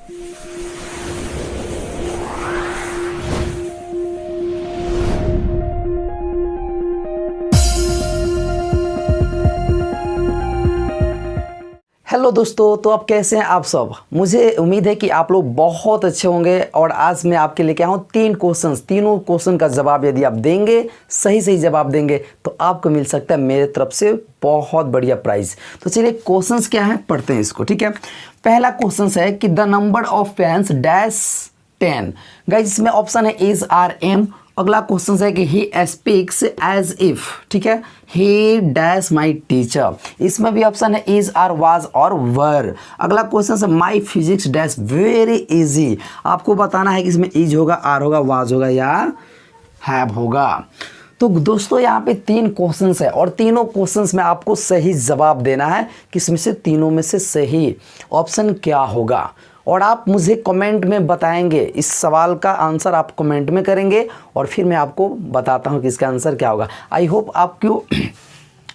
Hello दोस्तों, तो आप कैसे हैं आप सब। मुझे उम्मीद है कि आप लोग बहुत अच्छे होंगे। और आज मैं आपके लेके आया हूँ तीनों क्वेश्चन का जवाब यदि आप देंगे, सही जवाब देंगे, तो आपको मिल सकता है मेरे तरफ से बहुत बढ़िया प्राइज़। तो चलिए क्वेश्चंस क्या है पढ़ते हैं इसको, ठीक है। पहला क्वेश्चन है कि the number of pens dash 10। Guys इसमें ऑप्शन है इज आर एम। अगला क्वेश्चन है कि ही स्पीक्स एज इफ, ठीक है, ही डैश माई टीचर। इसमें भी ऑप्शन है इज आर वाज और वर। अगला क्वेश्चन है माई फिजिक्स डैश वेरी इजी। आपको बताना है कि इसमें इज होगा, आर होगा, वाज होगा या हैव होगा। तो दोस्तों यहाँ पे 3 क्वेश्चंस है और तीनों क्वेश्चंस में आपको सही जवाब देना है कि इसमें से तीनों में से सही ऑप्शन क्या होगा। और आप मुझे कमेंट में बताएंगे, इस सवाल का आंसर आप कमेंट में करेंगे और फिर मैं आपको बताता हूँ कि इसका आंसर क्या होगा। आई होप आपको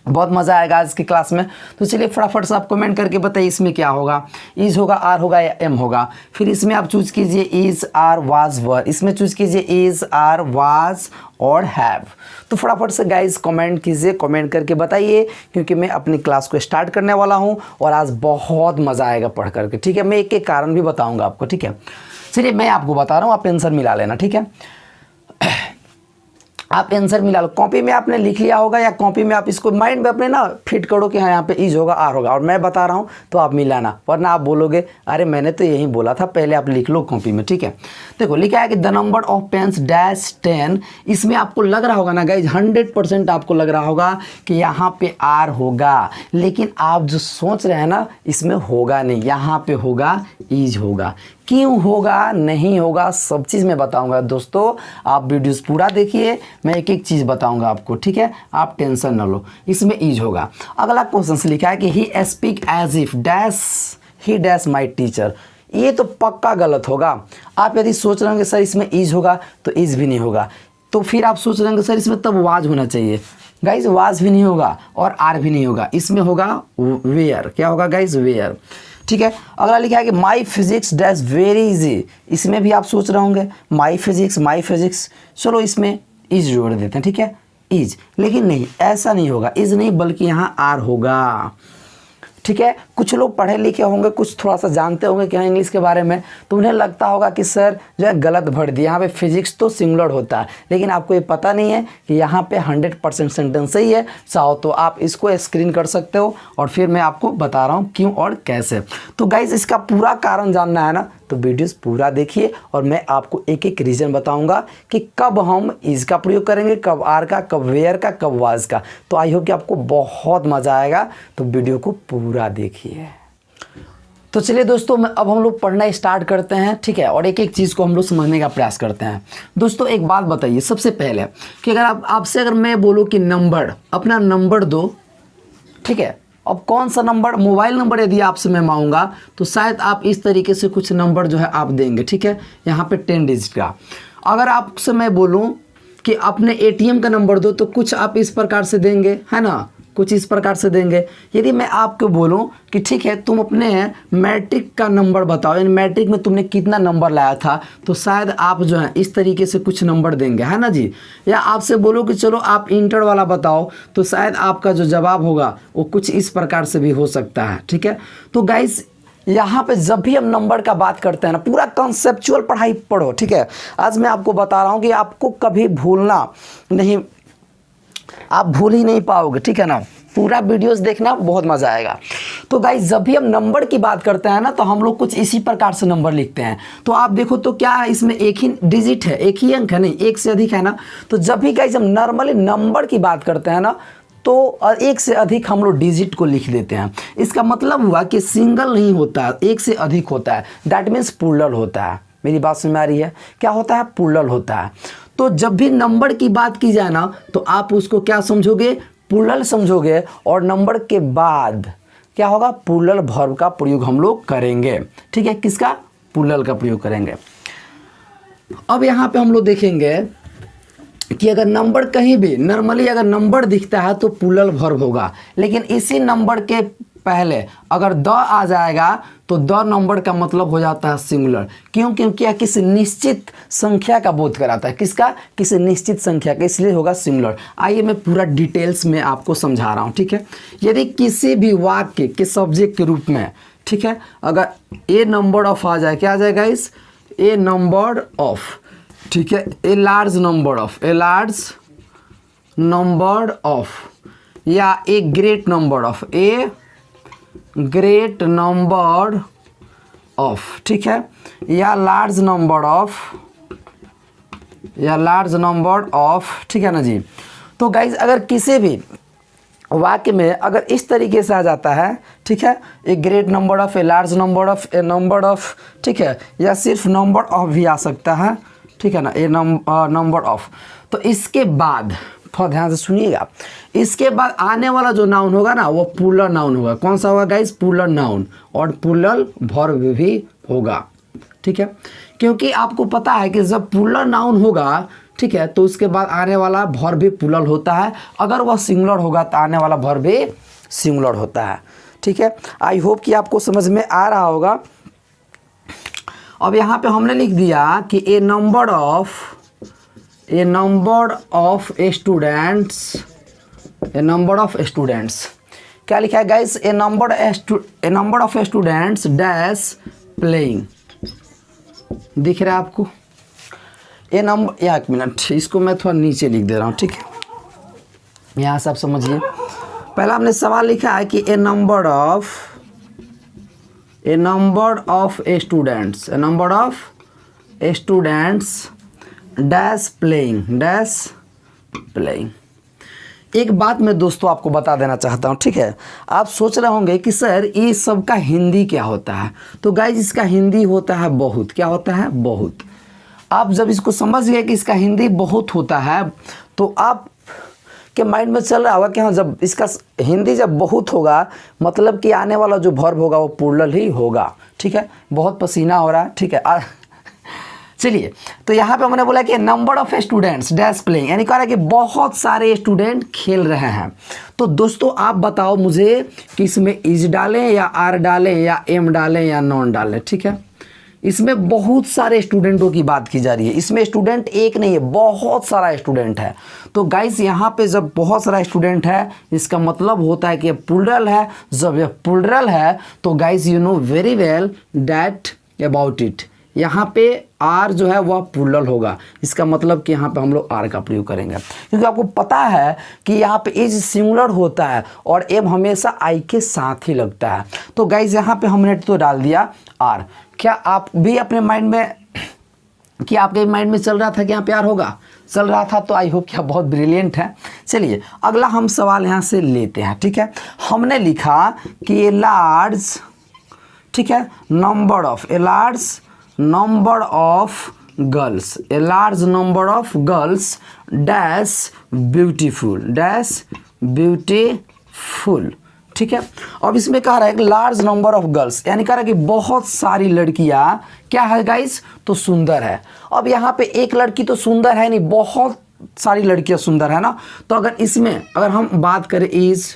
बहुत मज़ा आएगा आज की क्लास में। तो चलिए फटाफट से आप कमेंट करके बताइए इसमें क्या होगा, इज होगा, आर होगा या एम होगा। फिर इसमें आप चूज कीजिए इज आर वाज वर, इसमें चूज कीजिए इज आर वाज और हैव। तो फटाफट से गाइज कमेंट कीजिए, कमेंट करके बताइए, क्योंकि मैं अपनी क्लास को स्टार्ट करने वाला हूँ और आज बहुत मज़ा आएगा पढ़ करके, ठीक है। मैं एक एक कारण भी बताऊँगा आपको, ठीक है। चलिए मैं आपको बता रहा हूँ, आप आंसर मिला लेना, ठीक है। आप आंसर मिला लो, कॉपी में आपने लिख लिया होगा या कॉपी में आप इसको माइंड में अपने ना फिट करो कि हाँ यहाँ पे इज होगा, आर होगा, और मैं बता रहा हूँ तो आप मिलाना, वरना आप बोलोगे अरे मैंने तो यही बोला था। पहले आप लिख लो कॉपी में, ठीक है। देखो लिखा है कि the number of pens dash 10। इसमें आपको लग रहा होगा ना गाइज, 100% आपको लग रहा होगा कि यहाँ पे आर होगा, लेकिन आप जो सोच रहे हैं ना इसमें होगा नहीं, यहाँ पे होगा इज होगा। क्यों होगा नहीं होगा सब चीज़ मैं बताऊंगा दोस्तों, आप वीडियोस पूरा देखिए, मैं एक एक चीज़ बताऊंगा आपको, ठीक है। आप टेंशन न लो, इसमें इज होगा। अगला क्वेश्चन लिखा है कि he speak as if dash he dash my teacher. ये तो पक्का गलत होगा। आप यदि सोच रहे होंगे सर इसमें इज होगा, तो इज भी नहीं होगा। तो फिर आप सोच रहे होंगे सर इसमें तब वाज होना चाहिए। गाइज वाज भी नहीं होगा और आर भी नहीं होगा, इसमें होगा वेयर। क्या होगा गाइज? वेयर, ठीक है। अगला लिखा है कि माई फिजिक्स डैश वेरी इजी। इसमें भी आप सोच रहे होंगे माई फिजिक्स, चलो इसमें इज जोड़ देते हैं, ठीक है, इज। लेकिन नहीं, ऐसा नहीं होगा, इज नहीं बल्कि यहाँ आर होगा, ठीक है। कुछ लोग पढ़े लिखे होंगे, कुछ थोड़ा सा जानते होंगे क्या इंग्लिश के बारे में, तो उन्हें लगता होगा कि सर जो है गलत भर दिया, यहाँ पे फिजिक्स तो सिंगुलर होता है, लेकिन आपको ये पता नहीं है कि यहाँ पे 100% सेंटेंस सही है। चाहो तो आप इसको स्क्रीन कर सकते हो और फिर मैं आपको बता रहा हूँ क्यों और कैसे। तो गाइज इसका पूरा कारण जानना है ना, तो वीडियोस पूरा देखिए और मैं आपको एक एक रीज़न बताऊंगा कि कब हम इज का प्रयोग करेंगे, कब आर का, कब वेयर का, कब वाज का। तो आई होप कि आपको बहुत मज़ा आएगा, तो वीडियो को पूरा देखिए। तो चलिए दोस्तों अब हम लोग पढ़ना स्टार्ट करते हैं, ठीक है, और एक एक चीज़ को हम लोग समझने का प्रयास करते हैं। दोस्तों एक बात बताइए सबसे पहले कि अगर आपसे अगर मैं बोलूँ कि नंबर, अपना नंबर दो, ठीक है, अब कौन सा नंबर, मोबाइल नंबर यदि आपसे मैं मांगूंगा तो शायद आप इस तरीके से कुछ नंबर जो है आप देंगे, ठीक है, यहाँ पे 10 डिजिट का। अगर आपसे मैं बोलूँ कि अपने ATM का नंबर दो तो कुछ आप इस प्रकार से देंगे, है ना, कुछ इस प्रकार से देंगे। यदि मैं आपको बोलूं कि ठीक है तुम अपने मैट्रिक का नंबर बताओ, यानी मैट्रिक में तुमने कितना नंबर लाया था, तो शायद आप जो है इस तरीके से कुछ नंबर देंगे, है ना जी। या आपसे बोलो कि चलो आप इंटर वाला बताओ, तो शायद आपका जो जवाब होगा वो कुछ इस प्रकार से भी हो सकता है, ठीक है। तो गाइस यहाँ पे जब भी हम नंबर का बात करते हैं ना, पूरा कॉन्सेप्चुअल पढ़ाई पढ़ो, ठीक है। आज मैं आपको बता रहा हूँ कि आपको कभी भूलना नहीं, आप भूल ही नहीं पाओगे, ठीक है ना। पूरा वीडियोस देखना, बहुत मज़ा आएगा। तो गाइस जब भी हम नंबर की बात करते हैं ना, तो हम लोग कुछ इसी प्रकार से नंबर लिखते हैं। तो आप देखो तो क्या है, इसमें एक ही डिजिट है, एक ही अंक है, नहीं एक से अधिक है ना। तो जब भी गाइस हम नॉर्मली नंबर की बात करते हैं ना, तो एक से अधिक हम लोग डिजिट को लिख देते हैं। इसका मतलब हुआ कि सिंगल नहीं होता है, एक से अधिक होता है, दैट मीन्स प्लूरल होता है। मेरी बात समझ में आ रही है? क्या होता है? प्लूरल होता है। तो जब भी नंबर की बात की जाए ना, तो आप उसको क्या समझोगे? प्लूरल समझोगे, और नंबर के बाद क्या होगा? प्लूरल वर्ब का प्रयोग हम लोग करेंगे, ठीक है। किसका? प्लूरल का प्रयोग करेंगे। अब यहाँ पे हम लोग देखेंगे कि अगर नंबर कहीं भी नॉर्मली अगर नंबर दिखता है तो प्लूरल वर्ब होगा, लेकिन इसी नंबर के पहले अगर द आ जाएगा तो द नंबर का मतलब हो जाता है सिंगुलर। क्यों? क्योंकि यह किसी निश्चित संख्या का बोध कराता है। किसका? किसी निश्चित संख्या का, इसलिए होगा सिंगुलर। आइए मैं पूरा डिटेल्स में आपको समझा रहा हूँ, ठीक है। यदि किसी भी वाक्य के सब्जेक्ट के रूप में, ठीक है, अगर ए नंबर ऑफ आ जाए, क्या आ जाएगा इस ए नंबर ऑफ, ठीक है, a large number of, a large number of, या a great number of, a great number of, ठीक है, या लार्ज नंबर ऑफ, या लार्ज नंबर ऑफ, ठीक है ना जी। तो गाइज अगर किसी भी वाक्य में अगर इस तरीके से आ जाता है, ठीक है, ए great number of, a large number of, A number of, ठीक है, या सिर्फ नंबर ऑफ भी आ सकता है, ठीक है ना, ए नंबर ऑफ, तो इसके बाद थोड़ा ध्यान से सुनिएगा, इसके बाद आने वाला जो नाउन होगा ना वो प्लूरल नाउन होगा। कौन सा होगा गाइस? प्लूरल नाउन, और प्लूरल वर्ब भी होगा, ठीक है। क्योंकि आपको पता है कि जब प्लूरल नाउन होगा, ठीक है, तो उसके बाद आने वाला वर्ब भी प्लूरल होता है। अगर वह सिंगुलर होगा तो आने वाला वर्ब भी सिंगुलर होता है, ठीक है। आई होप कि आपको समझ में आ रहा होगा। अब यहाँ पे हमने लिख दिया कि ए नंबर ऑफ स्टूडेंट्स, क्या लिखा है guys? A number of students dash playing, दिख रहा है आपको? ए नंबर, एक मिनट, इसको मैं थोड़ा नीचे लिख दे रहा हूँ, ठीक है, यहाँ से आप समझिए। पहला हमने सवाल लिखा है कि a number of students dash playing. एक बात मैं दोस्तों आपको बता देना चाहता हूँ, ठीक है। आप सोच रहे होंगे कि सर ये सब का हिंदी क्या होता है? तो गाइज इसका हिंदी होता है बहुत। क्या होता है? बहुत। आप जब इसको समझ गए कि इसका हिंदी बहुत होता है तो आप के माइंड में चल रहा होगा कि हाँ, जब इसका हिंदी जब बहुत होगा मतलब कि आने वाला जो वर्ब होगा वो प्लूरल ही होगा, ठीक है। बहुत पसीना हो रहा है, ठीक है। चलिए, तो यहाँ पे हमने बोला कि number of students dash playing, यानी कह रहा है कि बहुत सारे स्टूडेंट खेल रहे हैं। तो दोस्तों आप बताओ मुझे कि इसमें इज डालें या आर डालें या एम डालें या नॉन डालें, ठीक है। इसमें बहुत सारे स्टूडेंटों की बात की जा रही है। इसमें स्टूडेंट एक नहीं है, बहुत सारा स्टूडेंट है। तो गाइस यहाँ पे जब बहुत सारा स्टूडेंट है इसका मतलब होता है कि प्लूरल है। जब यह प्लूरल है तो guys you know very well that about it, यहाँ पे आर जो है वह प्लूरल होगा। इसका मतलब कि यहाँ पे हम लोग आर का प्रयोग करेंगे, क्योंकि आपको पता है कि यहाँ पे इज सिंगुलर होता है और एम हमेशा आई के साथ ही लगता है। तो गाइज यहाँ पे हमने तो डाल दिया आर। क्या आप भी अपने माइंड में, कि आपके माइंड में चल रहा था कि यहाँ पे आर होगा? चल रहा था, तो आई होप कि आप बहुत ब्रिलियंट है। चलिए अगला हम सवाल यहाँ से लेते हैं, ठीक है। हमने लिखा कि ए लार्ज, ठीक है, number of, a large number of girls, A large number of girls dash beautiful, ठीक है। अब इसमें कह रहा है कि लार्ज नंबर ऑफ गर्ल्स, यानी कह रहा है कि बहुत सारी लड़कियां क्या है गाइस? तो सुंदर है। अब यहाँ पे एक लड़की तो सुंदर है नहीं, बहुत सारी लड़कियां सुंदर है ना। तो अगर इसमें अगर हम बात करें इज,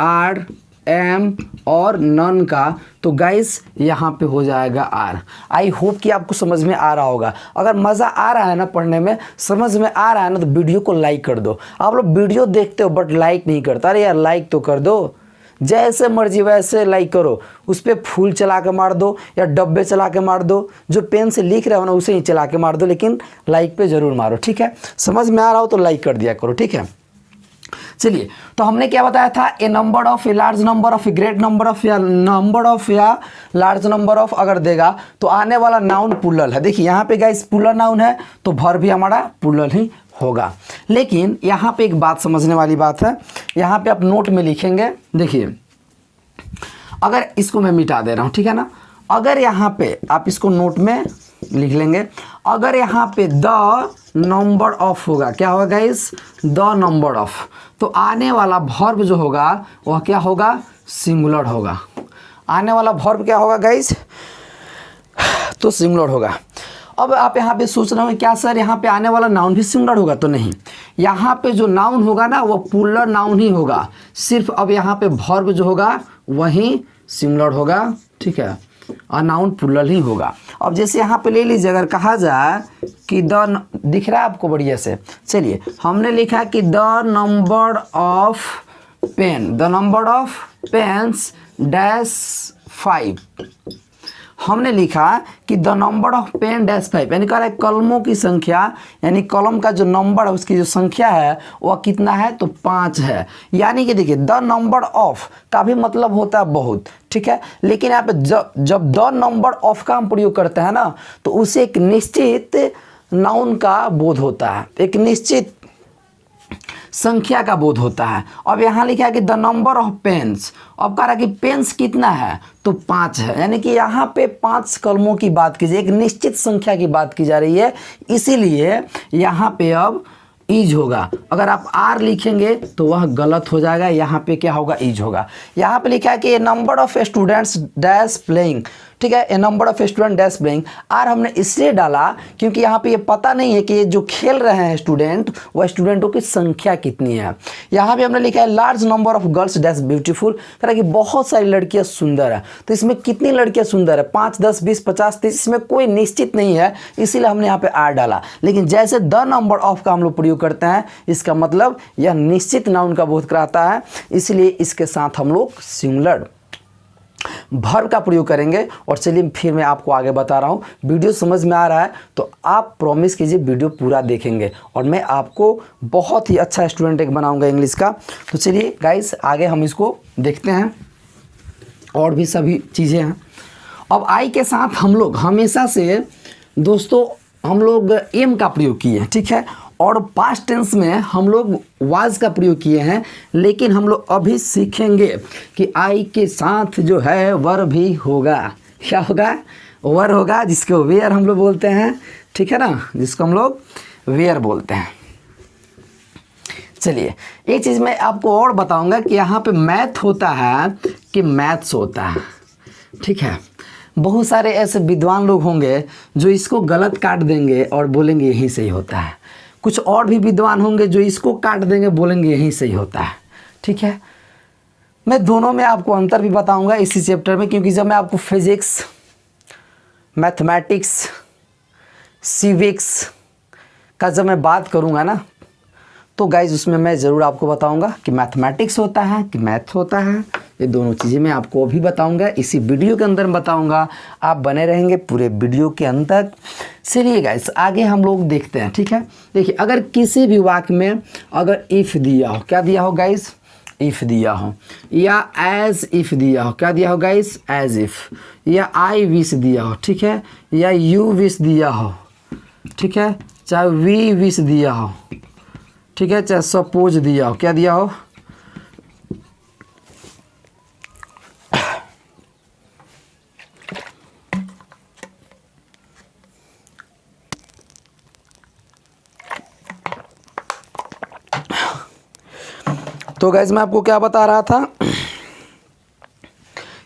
आर, एम और नन का, तो गाइस यहाँ पे हो जाएगा आर। आई होप कि आपको समझ में आ रहा होगा। अगर मज़ा आ रहा है ना पढ़ने में, समझ में आ रहा है ना, तो वीडियो को लाइक कर दो। आप लोग वीडियो देखते हो बट लाइक नहीं करता। अरे यार लाइक तो कर दो, जैसे मर्जी वैसे लाइक करो। उस पर फूल चला के मार दो या डब्बे चला के मार दो, जो पेन से लिख रहे हो ना उसे ही चला के मार दो, लेकिन लाइक पे ज़रूर मारो, ठीक है। समझ में आ रहा हो तो लाइक कर दिया करो, ठीक है। चलिए, तो हमने क्या बताया था? A number of, a large number of, a great number of, या नंबर ऑफ या लार्ज नंबर ऑफ अगर देगा तो आने वाला नाउन प्लूरल है। देखिए यहाँ पे गाइस प्लूरल नाउन है तो वर्ब भी हमारा प्लूरल ही होगा। लेकिन यहाँ पे एक बात समझने वाली बात है, यहाँ पे आप नोट में लिखेंगे। देखिए अगर इसको मैं मिटा दे रहा हूँ, ठीक है ना। अगर यहाँ पे आप इसको नोट में लिख लेंगे, अगर यहाँ पे द नंबर ऑफ होगा, क्या होगा गाइस? द नंबर ऑफ, तो आने वाला वर्ब जो होगा वह क्या होगा? सिंगुलर होगा। आने वाला वर्ब क्या होगा गाइस? तो सिंगुलर होगा। अब आप यहाँ पे सोच रहे हो क्या सर यहाँ पे आने वाला नाउन भी सिंगुलर होगा? तो नहीं, यहाँ पे जो नाउन होगा ना वो प्लूरल नाउन ही होगा। सिर्फ अब यहाँ पे वर्ब जो होगा वही सिंगुलर होगा, ठीक है, और नाउन प्लूरल ही होगा। अब जैसे यहाँ पे ले लीजिए, अगर कहा जाए कि दिख रहा है आपको बढ़िया से, चलिए हमने लिखा कि the number of pens dash 5, हमने लिखा कि the number of pen dash 5, यानी कह रहा है कलमों की संख्या, यानी कलम का जो नंबर है उसकी जो संख्या है वह कितना है, तो 5 है। यानी कि देखिए द नंबर ऑफ का भी मतलब होता है बहुत, ठीक है, लेकिन यहाँ पे जब द नंबर ऑफ का हम प्रयोग करते हैं ना, तो उसे एक निश्चित नाउन का बोध होता है, एक निश्चित संख्या का बोध होता है। अब यहाँ लिखा है कि द नंबर ऑफ पेन्स, अब कह रहा है कि पेन्स कितना है, तो 5 है, यानी कि यहाँ पे 5 कलमों की बात की जाए, एक निश्चित संख्या की बात की जा रही है, इसीलिए यहाँ पे अब ईज होगा। अगर आप आर लिखेंगे तो वह गलत हो जाएगा, यहाँ पे क्या होगा, ईज होगा। यहाँ पे लिखा है कि a number of students dash playing, ठीक है, a number of student dash playing, आर हमने इसलिए डाला क्योंकि यहाँ पे ये पता नहीं है कि ये जो खेल रहे हैं स्टूडेंट, वह स्टूडेंटों की संख्या कितनी है। यहाँ पे हमने लिखा है large number of girls dash beautiful, कह रहा है कि बहुत सारी लड़कियाँ सुंदर है, तो इसमें कितनी लड़कियाँ सुंदर है, 5, 10, 20, 50, 30, इसमें कोई निश्चित नहीं है, इसीलिए हमने यहाँ पे आर डाला। लेकिन जैसे द नंबर ऑफ का हम लोग प्रयोग करते हैं, इसका मतलब यह निश्चित नाउन का बोध कराता है, इसलिए इसके साथ हम लोग सिंगुलर वर्ब का प्रयोग करेंगे। और चलिए फिर मैं आपको आगे बता रहा हूँ। वीडियो समझ में आ रहा है तो आप प्रॉमिस कीजिए वीडियो पूरा देखेंगे, और मैं आपको बहुत ही अच्छा स्टूडेंट एक बनाऊंगा इंग्लिश का। तो चलिए गाइस आगे हम इसको देखते हैं, और भी सभी चीज़ें हैं। अब आई के साथ हम लोग हमेशा से दोस्तों हम लोग एम का प्रयोग किए हैं, ठीक है, और पास्ट टेंस में हम लोग वाज का प्रयोग किए हैं, लेकिन हम लोग अभी सीखेंगे कि आई के साथ जो है वर भी होगा। क्या होगा, वर होगा, जिसको वेयर हम लोग बोलते हैं, ठीक है ना, जिसको हम लोग वेयर बोलते हैं। चलिए एक चीज़ मैं आपको और बताऊंगा कि यहाँ पे मैथ होता है कि मैथ्स होता है, ठीक है। बहुत सारे ऐसे विद्वान लोग होंगे जो इसको गलत काट देंगे और बोलेंगे यही सही होता है, कुछ और भी विद्वान होंगे जो इसको काट देंगे, बोलेंगे यही सही होता है, ठीक है। मैं दोनों में आपको अंतर भी बताऊंगा इसी चैप्टर में, क्योंकि जब मैं आपको फिजिक्स, मैथमेटिक्स, सिविक्स का जब मैं बात करूंगा ना, तो गाइज उसमें मैं ज़रूर आपको बताऊंगा कि मैथमेटिक्स होता है कि मैथ होता है। ये दोनों चीज़ें मैं आपको अभी बताऊंगा, इसी वीडियो के अंदर बताऊंगा। आप बने रहेंगे पूरे वीडियो के अंदर। चलिए गाइस आगे हम लोग देखते हैं, ठीक है। देखिए अगर किसी भी वाक्य में अगर इफ़ दिया हो, क्या दिया हो गाइस, इफ़ दिया हो, या एज इफ़ दिया हो, क्या दिया हो गाइस, एज इफ़, या आई विश दिया हो, ठीक है, या यू विश दिया हो, ठीक है, चाहे वी विश दिया हो, ठीक है, चाहे सपोज दिया हो, क्या दिया हो, तो गाइस मैं आपको क्या बता रहा था,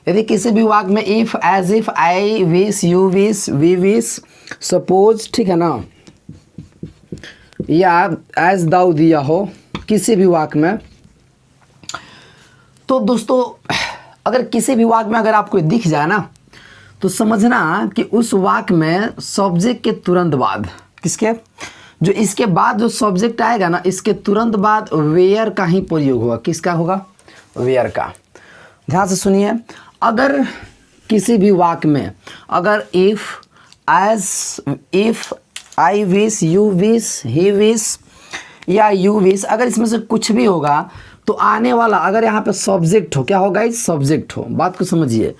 यदि किसी भी वाक्य में if, as if, I wish, you wish, we wish, suppose, ठीक है ना, या एज दाउ दिया हो किसी भी वाक्य में, तो दोस्तों अगर किसी भी वाक्य में अगर आपको दिख जाए ना, तो समझना कि उस वाक्य में सब्जेक्ट के तुरंत बाद, किसके, जो इसके बाद जो सब्जेक्ट आएगा ना, इसके तुरंत बाद वेयर का ही प्रयोग होगा। किसका होगा, वेयर का। ध्यान से सुनिए, अगर किसी भी वाक्य में अगर if, as if, I wish, you wish, he wish या यू विश, अगर इसमें से कुछ भी होगा तो आने वाला अगर यहाँ पे सब्जेक्ट हो, क्या होगा इस सब्जेक्ट हो, बात को समझिए,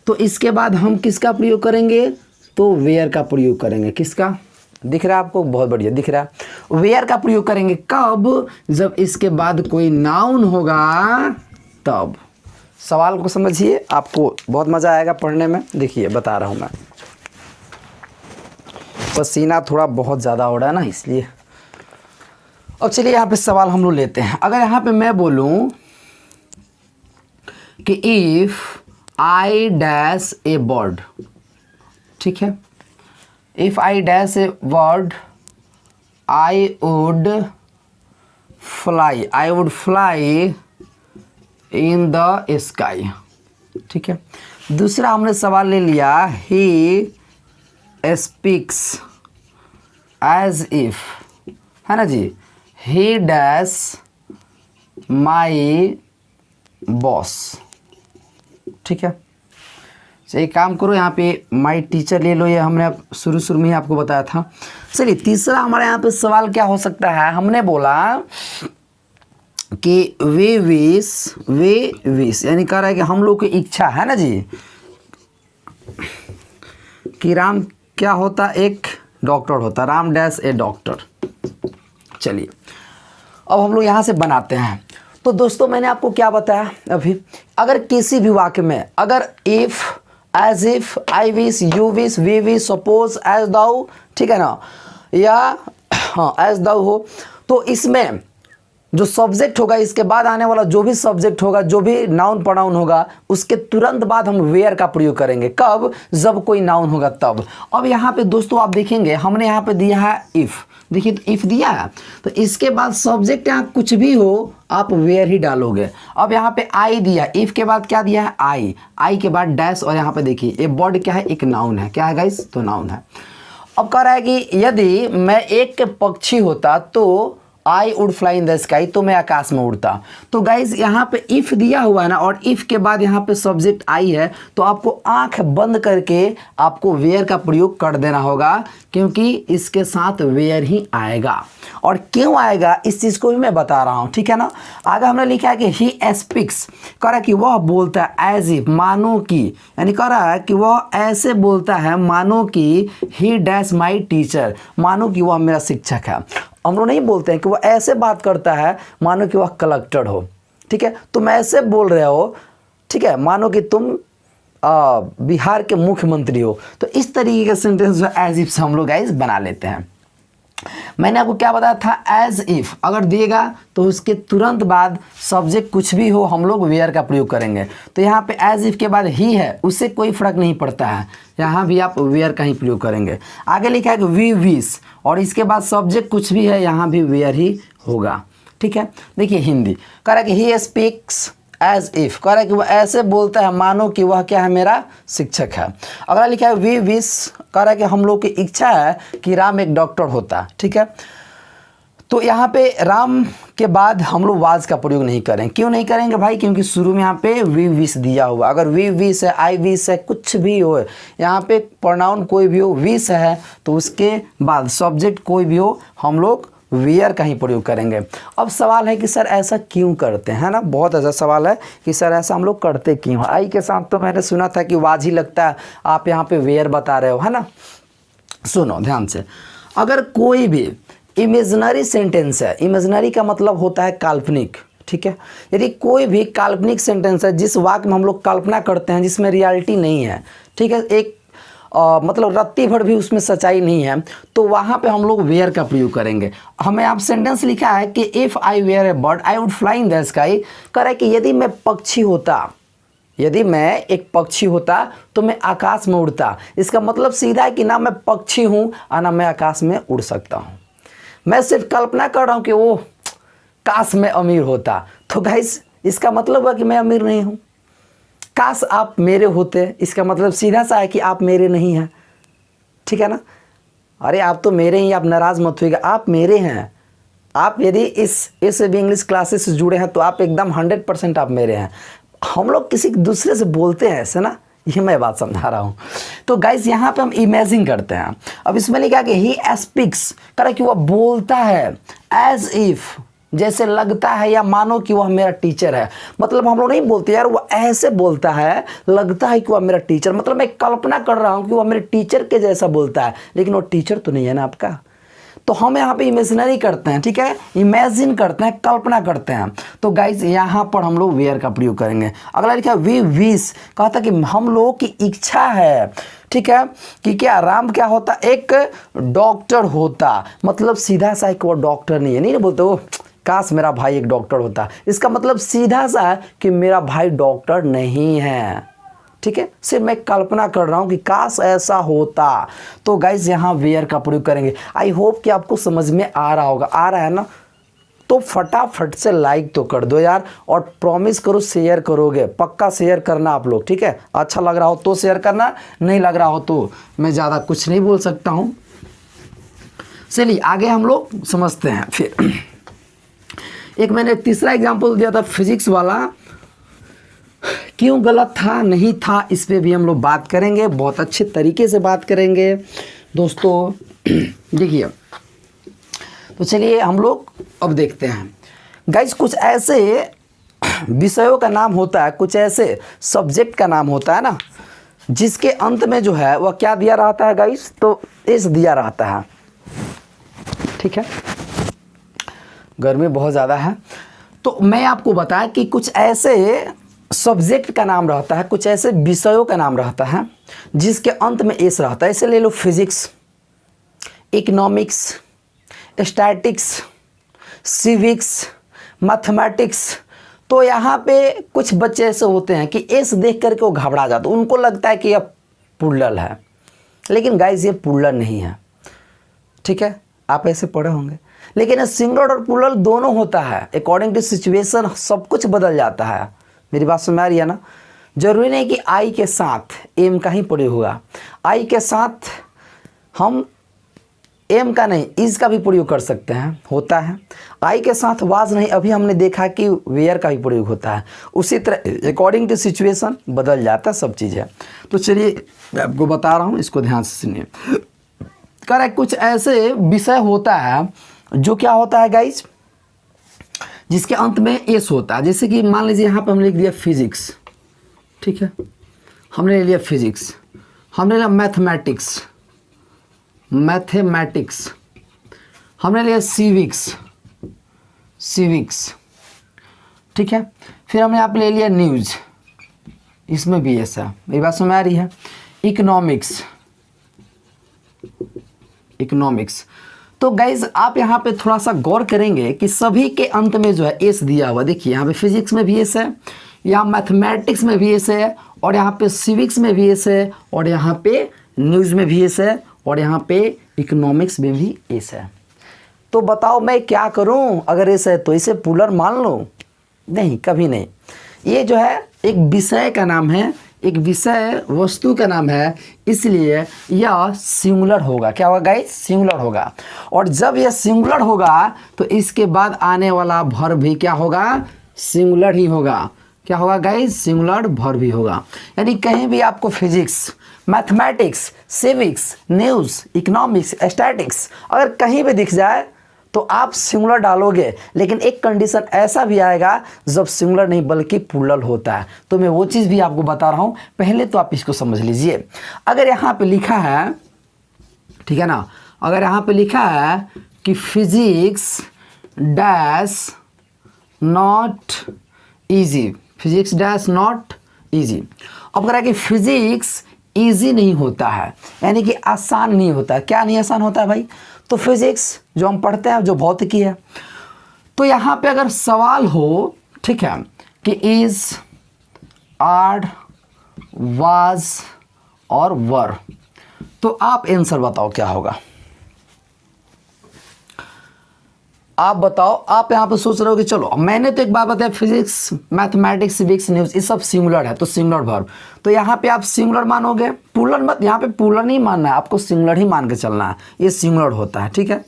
तो इसके बाद हम किसका प्रयोग करेंगे, तो वेयर का प्रयोग करेंगे। किसका, दिख रहा है आपको, बहुत बढ़िया दिख रहा है। वेयर का प्रयोग करेंगे कब, जब इसके बाद कोई नाउन होगा तब। सवाल को समझिए, आपको बहुत मज़ा आएगा पढ़ने में। देखिए बता रहा हूँ मैं, पसीना थोड़ा बहुत ज़्यादा हो रहा है ना, इसलिए। अब चलिए यहाँ पे सवाल हम लोग लेते हैं। अगर यहाँ पे मैं बोलूँ कि if I dash A bird, ठीक है, if I dash a word, I would fly in the sky, ठीक है। दूसरा हमने सवाल ले लिया, ही स्पीक्स एज इफ, है ना जी, ही डैश माई बॉस। ठीक है, एक काम करो, यहाँ पे माई टीचर ले लो, ये हमने शुरू में ही आपको बताया था। चलिए तीसरा हमारे यहाँ पे सवाल क्या हो सकता है, हमने बोला कि वे विश यानी कह रहा है कि हम लोग की इच्छा है ना जी, कि राम क्या होता, एक डॉक्टर होता, राम डैश ए डॉक्टर। चलिए अब हम लोग यहाँ से बनाते हैं। तो दोस्तों मैंने आपको क्या बताया अभी, अगर किसी भी वाक्य में अगर if, as if, I wish, you wish, we wish, suppose, as though, ठीक है ना, या हाँ एज दाउ हो, तो इसमें जो सब्जेक्ट होगा, इसके बाद आने वाला जो भी सब्जेक्ट होगा, जो भी नाउन प्रोनाउन होगा, उसके तुरंत बाद हम वेयर का प्रयोग करेंगे। कब? जब कोई नाउन होगा तब। अब यहाँ पे दोस्तों आप देखेंगे हमने यहाँ पे दिया है इफ, देखिए तो इफ दिया है, तो इसके बाद सब्जेक्ट यहाँ कुछ भी हो आप वेयर ही डालोगे। अब यहाँ पे आई दिया, इफ के बाद क्या दिया है आई, आई के बाद डैश, और यहाँ पे देखिए ये वर्ड क्या है, एक नाउन है, क्या है गाइस, तो नाउन है। अब कह रहा है कि यदि मैं एक पक्षी होता तो आई would fly in the sky, तो मैं आकाश में उड़ता। तो गाइज यहाँ पे इफ दिया हुआ है ना, और इफ के बाद यहाँ पे सब्जेक्ट आई है, तो आपको आंख बंद करके आपको वेयर का प्रयोग कर देना होगा, क्योंकि इसके साथ वेयर ही आएगा। और क्यों आएगा इस चीज़ को भी मैं बता रहा हूँ, ठीक है ना। आगे हमने लिखा है कि ही स्पीक्स, कह रहा है कि वह बोलता है, एज इफ मानो कि, यानी कह रहा है कि वह ऐसे बोलता है मानो कि ही डैश माई टीचर, मानो कि वह मेरा शिक्षक है। हम लोग नहीं बोलते हैं कि वह ऐसे बात करता है मानो कि वह कलेक्टर हो, ठीक है, तुम ऐसे बोल रहे हो, ठीक है, मानो कि तुम बिहार के मुख्यमंत्री हो। तो इस तरीके के सेंटेंस जो एज इफ से हम लोग गाइस बना लेते हैं। मैंने आपको क्या बताया था, एज इफ अगर दिएगा तो उसके तुरंत बाद सब्जेक्ट कुछ भी हो हम लोग वेयर का प्रयोग करेंगे। तो यहाँ पे एज इफ के बाद ही है, उससे कोई फर्क नहीं पड़ता है, यहाँ भी आप वेयर का ही प्रयोग करेंगे। आगे लिखा है कि वी विश, और इसके बाद सब्जेक्ट कुछ भी है यहाँ भी वेयर ही होगा, ठीक है। देखिए हिंदी कह रहा है कि ही स्पीक्स एज इफ, कह रहा है कि वह ऐसे बोलता है मानो कि वह क्या है, मेरा शिक्षक है। अगला लिखा है वी विश, कह रहा है कि हम लोग की इच्छा है कि राम एक डॉक्टर होता, ठीक है। तो यहाँ पे राम के बाद हम लोग वाज का प्रयोग नहीं करें। क्यों नहीं करेंगे भाई, क्योंकि शुरू में यहाँ पे वी विश दिया हुआ। अगर वी विश है, आई विश है, कुछ भी हो, यहाँ पे प्रोनाउन कोई भी हो, विश है, तो उसके बाद सब्जेक्ट कोई भी हो हम लोग वेयर का ही प्रयोग करेंगे। अब सवाल है कि सर ऐसा क्यों करते हैं, ना बहुत ऐसा सवाल है कि सर ऐसा हम लोग करते क्यों। आई के साथ तो मैंने सुना था कि वाज ही लगता है, आप यहाँ पे वेयर बता रहे हो, है ना। सुनो ध्यान से, अगर कोई भी इमेजिनरी सेंटेंस है, इमेजिनरी का मतलब होता है काल्पनिक, ठीक है। यदि कोई भी काल्पनिक सेंटेंस है जिस वाक्य में हम लोग कल्पना करते हैं, जिसमें रियलिटी नहीं है, ठीक है, एक मतलब रत्ती भर भी उसमें सच्चाई नहीं है, तो वहाँ पे हम लोग वेयर का प्रयोग करेंगे। हमें आप सेंटेंस लिखा है कि if I were a bird I would fly in the sky, कह रहा है कि यदि मैं पक्षी होता, यदि मैं एक पक्षी होता तो मैं आकाश में उड़ता। इसका मतलब सीधा है कि ना मैं पक्षी हूँ और ना मैं आकाश में उड़ सकता हूँ। मैं सिर्फ कल्पना कर रहा हूँ कि वो काश मैं अमीर होता। तो गाइस इसका मतलब है कि मैं अमीर नहीं हूँ। काश आप मेरे होते, इसका मतलब सीधा सा है कि आप मेरे नहीं हैं, ठीक है ना। अरे आप तो मेरे ही, आप नाराज़ मत होइएगा, आप मेरे हैं। आप यदि इस भी इंग्लिश क्लासेस से जुड़े हैं तो आप एकदम 100% आप मेरे हैं। हम लोग किसी दूसरे से बोलते हैं ऐसे ना, ये मैं बात समझा रहा हूँ। तो गाइस यहाँ पे हम इमेजिन करते हैं। अब इसमें लिखा कि ही स्पीक्स, कह रहा कि वह बोलता है एज इफ, जैसे लगता है या मानो कि वह मेरा टीचर है। मतलब हम लोग नहीं बोलते यार वो ऐसे बोलता है, लगता है कि वह मेरा टीचर, मतलब मैं कल्पना कर रहा हूँ कि वह मेरे टीचर के जैसा बोलता है, लेकिन वो टीचर तो नहीं है ना आपका। तो हम यहाँ पे इमेजिनरी करते हैं, ठीक है, इमेजिन करते हैं, कल्पना करते हैं। तो गाइज यहाँ पर हम लोग वेयर का प्रयोग करेंगे। अगला लिखा वी विश, कहता कि हम लोगों की इच्छा है, ठीक है, कि क्या राम क्या होता, एक डॉक्टर होता। मतलब सीधा सा एक वो डॉक्टर नहीं है, नहीं बोलते वो काश मेरा भाई एक डॉक्टर होता। इसका मतलब सीधा सा है कि मेरा भाई डॉक्टर नहीं है, ठीक है, सिर्फ मैं कल्पना कर रहा हूँ कि काश ऐसा होता। तो गाइज यहाँ वेयर का प्रयोग करेंगे। आई होप कि आपको समझ में आ रहा होगा, आ रहा है ना। तो फटाफट से लाइक तो कर दो यार, और प्रॉमिस करो शेयर करोगे, पक्का शेयर करना आप लोग, ठीक है। अच्छा लग रहा हो तो शेयर करना, नहीं लग रहा हो तो मैं ज़्यादा कुछ नहीं बोल सकता हूँ। चलिए आगे हम लोग समझते हैं। फिर एक मैंने तीसरा एग्जाम्पल दिया था फिजिक्स वाला, क्यों गलत था नहीं था, इस पर भी हम लोग बात करेंगे, बहुत अच्छे तरीके से बात करेंगे दोस्तों। देखिए तो चलिए हम लोग अब देखते हैं गाइस, कुछ ऐसे विषयों का नाम होता है, कुछ ऐसे सब्जेक्ट का नाम होता है ना, जिसके अंत में जो है वह क्या दिया रहता है गाइस, तो एस दिया रहता है, ठीक है। गर्मी बहुत ज़्यादा है, तो मैं आपको बताया कि कुछ ऐसे सब्जेक्ट का नाम रहता है, कुछ ऐसे विषयों का नाम रहता है जिसके अंत में एस रहता है। इसे ले लो physics, economics, statics, civics, mathematics. तो यहाँ पे कुछ बच्चे ऐसे होते हैं कि एस देख करके वो घबरा जाते, उनको लगता है कि यह प्लूरल है, लेकिन गाइस ये प्लूरल नहीं है, ठीक है। आप ऐसे पढ़े होंगे, लेकिन सिंगुलर और प्लूरल दोनों होता है, अकॉर्डिंग टू सिचुएशन सब कुछ बदल जाता है। मेरी बात समझ आ रही है ना। जरूरी नहीं कि आई के साथ एम का ही प्रयोग होगा, आई के साथ हम एम का नहीं इज का भी प्रयोग कर सकते हैं, होता है। आई के साथ वाज नहीं, अभी हमने देखा कि वेयर का भी प्रयोग होता है। उसी तरह अकॉर्डिंग टू सिचुएशन बदल जाता है सब चीज़ें। तो चलिए मैं आपको बता रहा हूँ, इसको ध्यान से सुनिए। करेक्ट, कुछ ऐसे विषय होता है जो क्या होता है गाइज, जिसके अंत में एस होता है। जैसे कि मान लीजिए यहाँ पर हमने लिख दिया फिजिक्स, ठीक है, हमने ले लिया फिजिक्स, हमने लिया मैथमेटिक्स, मैथमेटिक्स, हमने लिया सिविक्स, सिविक्स, ठीक है। फिर हमने यहाँ पे ले लिया न्यूज़, इसमें भी एस है। मेरी बात समझ आ रही है। Economics, economics. तो गाइज आप यहाँ पे थोड़ा सा गौर करेंगे कि सभी के अंत में जो है एस दिया हुआ। देखिए यहाँ पे फिजिक्स में भी एस है, यहाँ मैथमेटिक्स में भी एस है, और यहाँ पे सिविक्स में भी एस है, और यहाँ पे न्यूज़ में भी एस है, और यहाँ पे इकोनॉमिक्स में भी एस है। तो बताओ मैं क्या करूँ, अगर एस है तो इसे प्लूरल मान लो? नहीं, कभी नहीं। ये जो है एक विषय का नाम है, एक विषय वस्तु का नाम है, इसलिए यह सिंगुलर होगा। क्या होगा गाइस? सिंगुलर होगा। और जब यह सिंगुलर होगा तो इसके बाद आने वाला वर्ब भी क्या होगा? सिंगुलर ही होगा। क्या होगा गाइस? सिंगुलर वर्ब भी होगा। यानी कहीं भी आपको physics, mathematics, civics, news, economics, statics अगर कहीं भी दिख जाए तो आप सिंगुलर डालोगे, लेकिन एक कंडीशन ऐसा भी आएगा जब सिंगुलर नहीं बल्कि प्लूरल होता है। तो मैं वो चीज़ भी आपको बता रहा हूँ, पहले तो आप इसको समझ लीजिए। अगर यहाँ पे लिखा है, ठीक है ना, अगर यहाँ पे लिखा है कि physics dash not easy, physics dash not easy. अब कह कि फिजिक्स ईजी नहीं होता है, यानी कि आसान नहीं होता है। क्या नहीं आसान होता है भाई? तो फिजिक्स जो हम पढ़ते हैं, जो भौतिकी है, तो यहाँ पे अगर सवाल हो, ठीक है, कि इज, आर, वाज और वर, तो आप आंसर बताओ क्या होगा? आप बताओ। आप यहाँ पे सोच रहे हो कि चलो मैंने तो एक बात बताया, फिजिक्स, मैथमेटिक्स, सिविक्स, न्यूज़ ये सब सिंगुलर है, तो सिंगुलर वर्ब। तो यहाँ पे आप सिंगुलर मानोगे, प्लूरल मत, यहाँ पे प्लूरल नहीं मानना है, आपको सिंगुलर ही मान के चलना है। ये सिंगुलर होता है, ठीक है।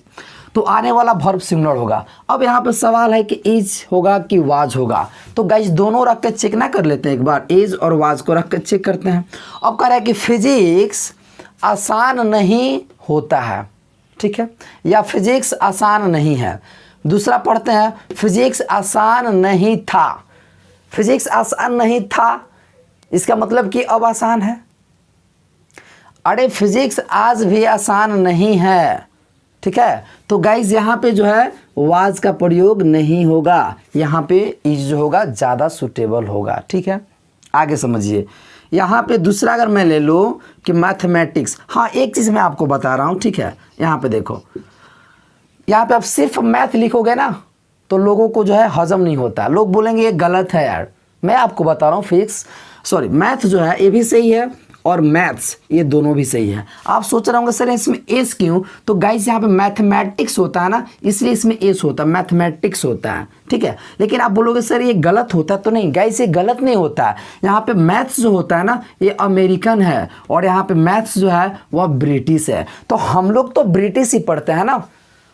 तो आने वाला वर्ब सिंगुलर होगा। अब यहाँ पे सवाल है कि इज होगा कि वाज होगा, तो गाइस दोनों रख के चेक ना कर लेते हैं एक बार, इज और वाज को रख के चेक करते हैं। अब कह रहा है कि फिजिक्स आसान नहीं होता है, ठीक है, या फिजिक्स आसान नहीं है। दूसरा पढ़ते हैं, फिजिक्स आसान नहीं था। फिजिक्स आसान नहीं था, इसका मतलब कि अब आसान है। अरे फिजिक्स आज भी आसान नहीं है, ठीक है। तो गाइज यहाँ पे जो है वाज का प्रयोग नहीं होगा, यहाँ पे इज जो होगा ज़्यादा सुटेबल होगा, ठीक है। आगे समझिए। यहाँ पे दूसरा अगर मैं ले लूँ कि मैथमेटिक्स, हाँ एक चीज़ मैं आपको बता रहा हूँ, ठीक है। यहाँ पे देखो, यहाँ पे आप सिर्फ मैथ लिखोगे ना तो लोगों को जो है हजम नहीं होता, लोग बोलेंगे ये गलत है यार। मैं आपको बता रहा हूँ फिजिक्स, सॉरी मैथ जो है ये भी सही है और मैथ्स, ये दोनों भी सही है। आप सोच रहे होंगे सर इसमें एस क्यों, तो गाइस यहाँ पे मैथमेटिक्स होता है ना, इसलिए इसमें एस होता है, मैथमेटिक्स होता है, ठीक है। लेकिन आप बोलोगे सर ये गलत होता है, तो नहीं गाइस, ये गलत नहीं होता है। यहाँ पे मैथ्स जो होता है ना, ये अमेरिकन है, और यहाँ पे मैथ्स जो है वह ब्रिटिश है। तो हम लोग तो ब्रिटिश ही पढ़ते हैं ना,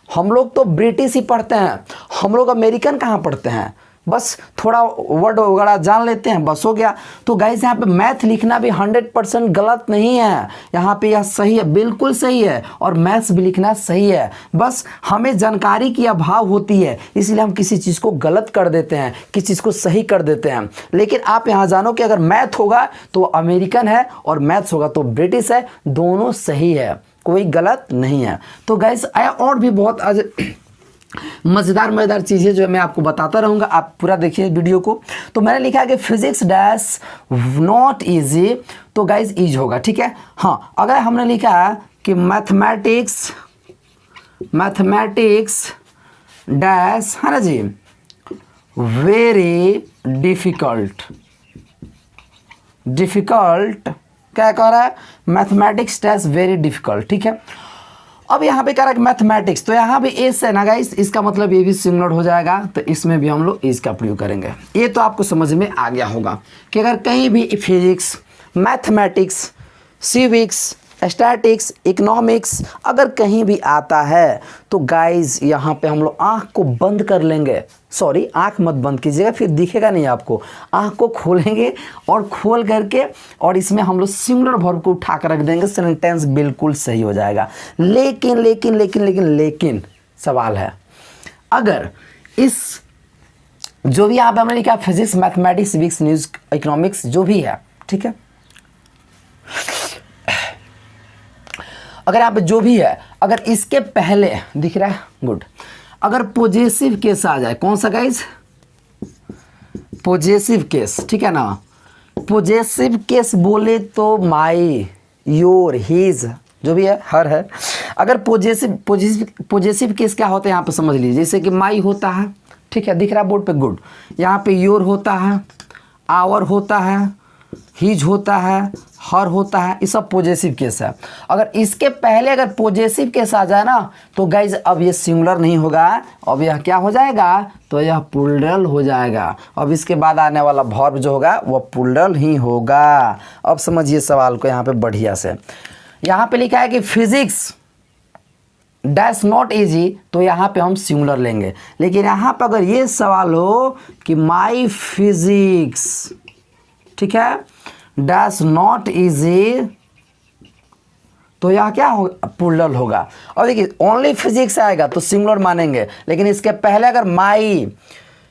हम लोग तो ब्रिटिश ही पढ़ते हैं, हम लोग अमेरिकन कहाँ पढ़ते हैं। बस थोड़ा वर्ड वगैरह जान लेते हैं, बस हो गया। तो गाइस यहाँ पे मैथ लिखना भी 100% गलत नहीं है, यहाँ पे यह सही है, बिल्कुल सही है। और मैथ्स भी लिखना सही है, बस हमें जानकारी की अभाव होती है, इसलिए हम किसी चीज़ को गलत कर देते हैं, किसी चीज़ को सही कर देते हैं। लेकिन आप यहाँ जानो कि अगर मैथ होगा तो अमेरिकन है, और मैथ्स होगा तो ब्रिटिश है, दोनों सही है, कोई गलत नहीं है। तो गाइस और भी बहुत आज मज़ेदार चीज़ें जो मैं आपको बताता रहूँगा, आप पूरा देखिए वीडियो को। तो मैंने लिखा है कि फिजिक्स डैश नॉट इजी, तो गाइज ईज होगा, ठीक है। हाँ, अगर हमने लिखा है कि मैथमेटिक्स डैश, है ना जी, वेरी डिफ़िकल्ट क्या कह रहा है, मैथमेटिक्स डैश वेरी डिफ़िकल्ट, ठीक है। अब यहाँ पे कह रहा है मैथमेटिक्स, तो यहाँ भी एस है ना गाइस, इसका मतलब ये भी सिंगुलर हो जाएगा, तो इसमें भी हम लोग इस का प्रयोग करेंगे। ये तो आपको समझ में आ गया होगा कि अगर कहीं भी physics, mathematics, civics, statics, economics अगर कहीं भी आता है तो गाइज यहाँ पे हम लोग आँख को बंद कर लेंगे, सॉरी आँख मत बंद कीजिएगा, फिर दिखेगा नहीं आपको, आँख को खोलेंगे और खोल करके और इसमें हम लोग सिंगुलर वर्ब को उठा कर रख देंगे, सेंटेंस बिल्कुल सही हो जाएगा। लेकिन सवाल है, अगर इस जो भी यहाँ पे हमने लिखा physics, mathematics, civics, news, economics जो भी है, ठीक है, अगर यहाँ पे जो भी है, अगर इसके पहले दिख रहा है, गुड, अगर पॉजिटिव केस आ जाए, कौन सा गाइज, पॉजिटिव केस, ठीक है ना, पॉजिटिव केस बोले तो माई, योर, हीज, जो भी है, हर है। अगर पॉजिटिव केस क्या होता है यहाँ पे समझ लीजिए, जैसे कि माई होता है, ठीक है, दिख रहा है बोर्ड पे, गुड, यहाँ पे योर होता है, आवर होता है, हीज होता है, हर होता है, ये सब पॉजिटिव केस है। अगर इसके पहले अगर पॉजिटिव केस आ जाए ना तो गाइज अब ये सिंगुलर नहीं होगा, अब यह क्या हो जाएगा, तो यह प्लूरल हो जाएगा। अब इसके बाद आने वाला वर्ब जो होगा वह प्लूरल ही होगा। अब समझिए सवाल को यहाँ पे बढ़िया से, यहाँ पे लिखा है कि फिजिक्स डैश नॉट इजी, तो यहाँ पे हम सिंगुलर लेंगे। लेकिन यहाँ पे अगर ये सवाल हो कि माई फिजिक्स, ठीक है, डैश नॉट इजी, तो यह क्या होगा, प्लूरल होगा। और देखिए ओनली फिजिक्स आएगा तो सिंगुलर मानेंगे, लेकिन इसके पहले अगर माई,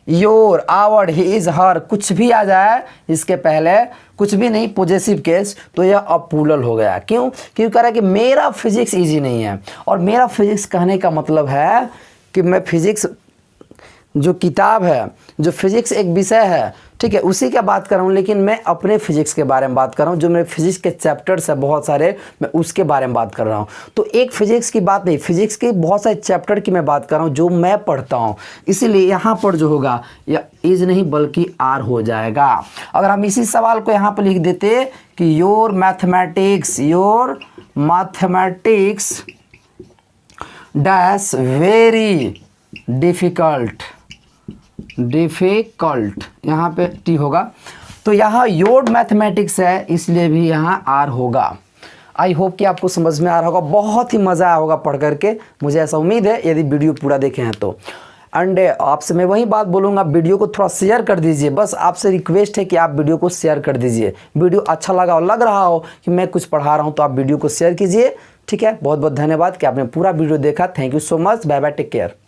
योर, आवर, हिज, हर कुछ भी आ जाए, इसके पहले कुछ भी नहीं, पॉजिटिव केस, तो यह अब प्लूरल हो गया। क्यों, क्योंकि कह रहा है कि मेरा फिजिक्स इजी नहीं है। और मेरा फिजिक्स कहने का मतलब है कि मैं फिजिक्स जो किताब है, जो फिजिक्स एक विषय है, ठीक है, उसी का बात कर रहा हूँ। लेकिन मैं अपने फिजिक्स के बारे में बात कर रहा हूँ, जो मेरे फिजिक्स के चैप्टर्स है बहुत सारे, मैं उसके बारे में बात कर रहा हूँ। तो एक फिजिक्स की बात नहीं, फिजिक्स के बहुत सारे चैप्टर की मैं बात कर रहा हूँ जो मैं पढ़ता हूँ। इसीलिए यहाँ पर जो होगा या इज नहीं बल्कि आर हो जाएगा। अगर हम इसी सवाल को यहाँ पर लिख देते कि your mathematics dash very difficult, यहाँ पे टी होगा, तो यहाँ योर मैथमेटिक्स है, इसलिए भी यहाँ आर होगा। आई होप कि आपको समझ में आ रहा होगा, बहुत ही मज़ा आया होगा पढ़ करके, मुझे ऐसा उम्मीद है, यदि वीडियो पूरा देखे हैं तो। एंड आपसे मैं वही बात बोलूँगा, वीडियो को थोड़ा शेयर कर दीजिए, बस आपसे रिक्वेस्ट है कि आप वीडियो को शेयर कर दीजिए। वीडियो अच्छा लगा और लग रहा हो कि मैं कुछ पढ़ा रहा हूँ तो आप वीडियो को शेयर कीजिए, ठीक है। बहुत बहुत धन्यवाद कि आपने पूरा वीडियो देखा। Thank you so much, bye bye, take care.